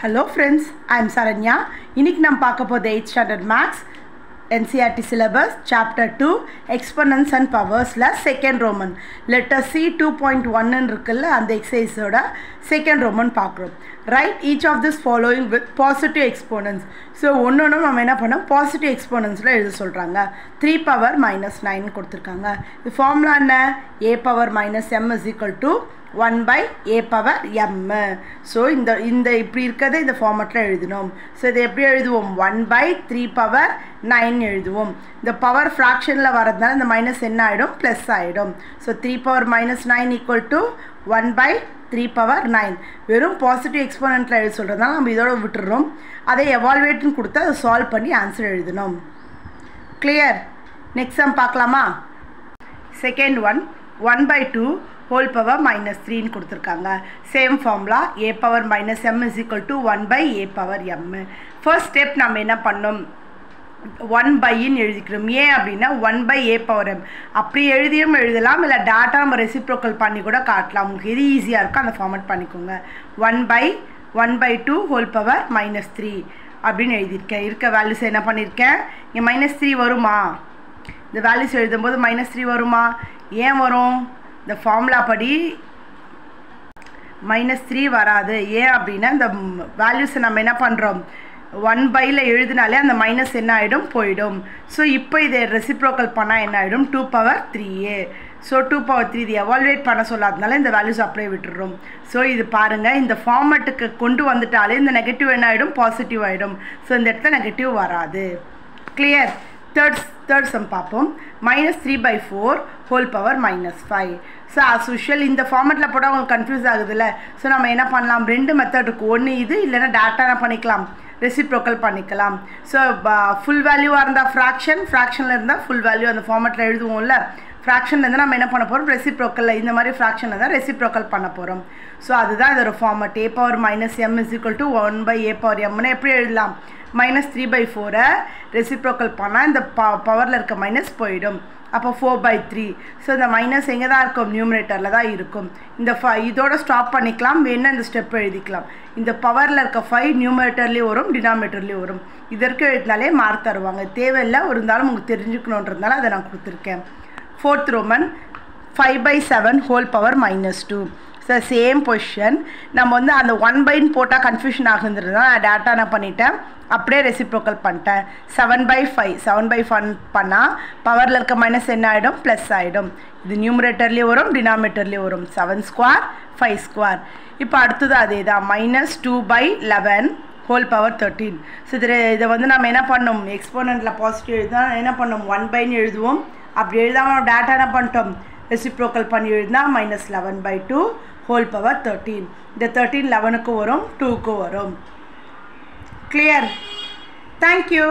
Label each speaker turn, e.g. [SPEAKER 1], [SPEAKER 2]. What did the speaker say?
[SPEAKER 1] Hello friends, I am Saranya. இன்னைக்கு நாம் பார்க்க போது 8th standard maths NCERT syllabus chapter 2 exponents and powers la second Roman. Let us see 2.1 ன்னு இருக்குல்ல அந்த exercise ஓட second Roman பார்க்கிறோம். Write each of this following with positive exponents. So ஒன்னொன்னும் நம்ம என்ன பண்ணோம் positive exponentsல எழுத சொல்றாங்க. 3 power minus 9 கொடுத்திருக்காங்க. இந்த ஃபார்முலா என்ன? a power minus m is equal to 1 by a power m. So இந்த இப்படி இருக்கதை இந்த ஃபார்மட்ல எழுதணும். So இதை எப்படி எழுதுவோம்? 1 by 3 power 9 எழுதுவோம். இந்த பவர் ஃபிராக்ஷன்ல வரதுனால இந்த மைனஸ் என்ன ஆயிடும்? பிளஸ் ஆயிடும். So 3 power minus 9 equal to 1 by 3 power 9. வெறும் பாசிட்டிவ் எக்ஸ்போனன்ட்ல எழுத சொல்றதுனால நம்ம இதோட விட்டுறோம். அதை எவால்வேட்னு கொடுத்து அதை சால்வ் பண்ணி ஆன்சர் எழுதணும். கிளியர்? நெக்ஸ்ட் சம் பார்க்கலாமா? Second one 1 by 2 whole power minus 3 ன்னு கொடுத்திருக்காங்க. Same formula a power minus m is equal to 1 by a power m. First step நம்ம என்ன பண்ணோம்? 1 by ன்னு எழுதிக்கிறோம். ஏன் அப்படின்னா 1 by a power m அப்படி எழுதியும் எழுதலாம், இல்லை டேட்டா நம்ம ரெசிப்ரோக்கல் பண்ணி கூட காட்டலாம். உங்களுக்கு எது ஈஸியாக இருக்கோ அந்த ஃபார்மேட் பண்ணிக்கோங்க. 1 by 2 whole power minus 3 அப்படின்னு எழுதியிருக்கேன். இருக்க வேல்யூஸ் என்ன பண்ணியிருக்கேன்? இங்கே -3 வருமா? இந்த வேல்யூஸ் எழுதும்போது -3 வருமா? ஏன் வரும்? இந்த ஃபார்முலா படி -3 வராது. ஏன் அப்படின்னா இந்த வேல்யூஸை நம்ம என்ன பண்ணுறோம்? 1 பையில் எழுதினாலே அந்த மைனஸ் என்ன ஆகிடும்? போயிடும். ஸோ இப்போ இதை ரெசிப்ரோக்கல் பண்ணால் என்ன ஆகிடும்? 2 power 3a. ஸோ 2 power 3 இது எவால்வேட் பண்ண சொல்லாதனால இந்த வேல்யூஸ் அப்படியே விட்டுடுறோம். ஸோ இது பாருங்கள், இந்த ஃபார்மேட்டுக்கு கொண்டு வந்துட்டாலே இந்த நெகட்டிவ் என்ன ஆகிடும்? பாசிட்டிவ் ஆகிடும். ஸோ இந்த இடத்துல நெகட்டிவ் வராது. கிளியர்? தேர்ட் சம் பார்ப்போம். -3 by 4 whole power minus 5. So as usual இந்த ஃபார்மேட்டில் போட்டால் உங்களுக்கு கன்ஃபியூஸ் ஆகுதுல்ல. ஸோ நம்ம என்ன பண்ணலாம்? ரெண்டு மெத்தட் இருக்குது. ஒன்று இது, இல்லைன்னா டேட்டா என்ன பண்ணிக்கலாம்? ரெசிப்ரோக்கல் பண்ணிக்கலாம். ஸோ ஃபுல் வேல்யூவாக இருந்தால் ஃப்ராக்ஷனில் இருந்தால் ஃபுல் வேல்யூ அந்த ஃபார்மேட்டில் எழுதுவோம்ல. ஃப்ராக்ஷனில் இருந்தால் நம்ம என்ன பண்ண போகிறோம்? ரெசிப்ரோக்கலில் இந்த மாதிரி ஃப்ராக்ஷனில் தான் ரெசிப்ரோக்கல் பண்ண போகிறோம். ஸோ அதுதான் இதோட format. a power minus m is equal to 1 by a power mன்னு எப்படி எழுதலாம்? -3 by 4 ரெசிப்ரோக்கல் பண்ணால் இந்த பவரில் இருக்க மைனஸ் போயிடும். அப்போ 4 by 3. ஸோ இந்த மைனஸ் எங்கே தான் இருக்கும்? நியூமரேட்டரில் தான் இருக்கும். இந்த இதோட ஸ்டாப் பண்ணிக்கலாம், வேணால் இந்த ஸ்டெப் எழுதிக்கலாம். இந்த பவரில் இருக்க 5 நியூமரேட்டர்லேயும் வரும், டினாமினேட்டர்லேயும் வரும். இதற்கு எழுதினாலே மார்க் தருவாங்க. தேவையில்லை, இருந்தாலும் உங்களுக்கு தெரிஞ்சுக்கணுன்றதுனால அதை நான் கொடுத்துருக்கேன். Fourth Roman 5 by 7 whole power minus 2. So same position. நம்ம வந்து அந்த 1 பைன்னு போட்டால் கன்ஃபியூஷன் ஆகுன்றது தான் நான் டேட்டா என்ன பண்ணிட்டேன்? அப்படியே ரெசிப்ரோக்கல் பண்ணிட்டேன். 7 by 5 பண்ணால் பவரில் இருக்க மைனஸ் என்ன ஆகிடும்? ப்ளஸ் ஆகிடும். இது நியூமரேட்டர்லேயும் வரும், டினாமினேட்டர்லேயும் வரும். 7 square 5 square. இப்போ அடுத்தது அதே தான். -2 by 11 whole power 13. ஸோ இதை வந்து நம்ம என்ன பண்ணோம்? எக்ஸ்போனண்ட்டில் பாசிட்டிவ் எழுதினா என்ன பண்ணோம்? 1 பைன்னு எழுதுவோம். அப்படி எழுதாமல் டேட்டா என்ன பண்ணிட்டோம்? ரெசிப்ரோக்கல் பண்ணி எழுதினா -11 by 2 whole power 13. இந்த 13 11க்கு வரும், 2க்கு வரும். Clear? Thank you.